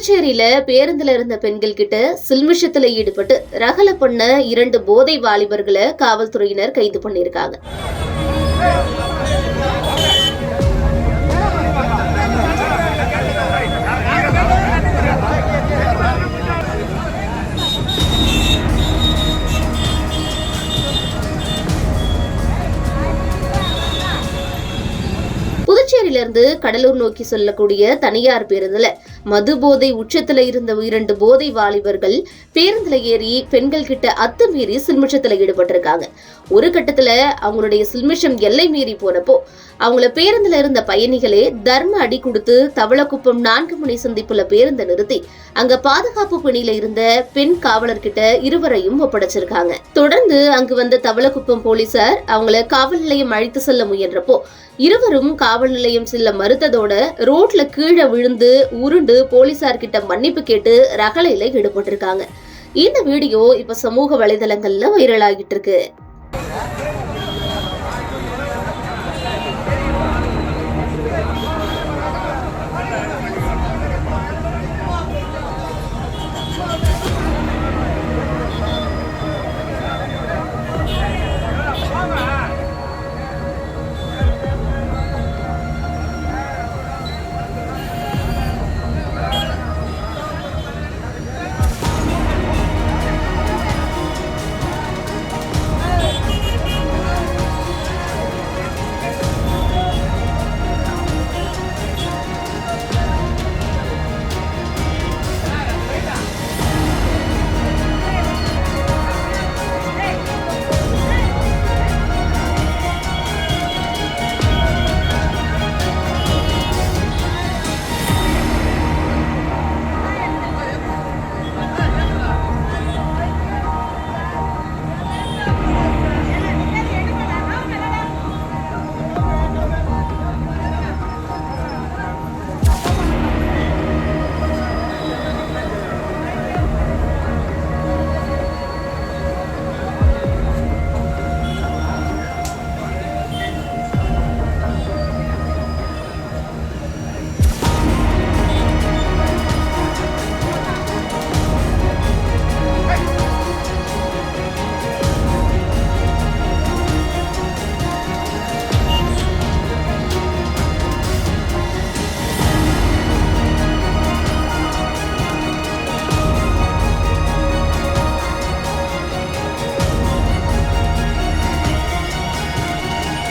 புதுச்சேரியில பேருந்துல இருந்த பெண்கள் கிட்ட சில்மிஷத்துல ஈடுபட்டு ரகல பண்ண 2 போதை வாலிபர்களை காவல்துறையினர் கைது பண்ணிருக்காங்க. புதுச்சேரியிலிருந்து கடலூர் நோக்கி செல்லக்கூடிய தனியார் பேருந்துல மது போதை உச்சத்துல இருந்த 2 போதை வாலிபர்கள் பேருந்துல ஏறி பெண்கள் கிட்ட அத்துமீறி சில்மிஷத்துல ஈடுபட்டிருக்காங்க. ஒரு கட்டத்துல அவங்களுடைய சில்மிஷம் எல்லை மீறி போனப்போ அவங்கள பேருந்துல இருந்த பயணிகளே தர்ம அடி கொடுத்து தவளக்குப்பம் 4 முனை சந்திப்புல பேருந்தை நிறுத்தி அங்க பாதுகாப்பு பணியில இருந்த பெண் காவலர்கிட்ட இருவரையும் ஒப்படைச்சிருக்காங்க. தொடர்ந்து அங்கு வந்த தவளக்குப்பம் போலீசார் அவங்கள காவல் நிலையம் அழைத்து செல்ல முயன்றப்போ இருவரும் காவல் நிலையம் செல்ல மறுத்ததோட ரோட்ல கீழே விழுந்து உருண்டு போலீசார் கிட்ட மன்னிப்பு கேட்டு ரகளையில ஈடுபட்டிருக்காங்க. இந்த வீடியோ இப்ப சமூக வலைதளங்கள்ல வைரல் ஆகிட்டு இருக்கு.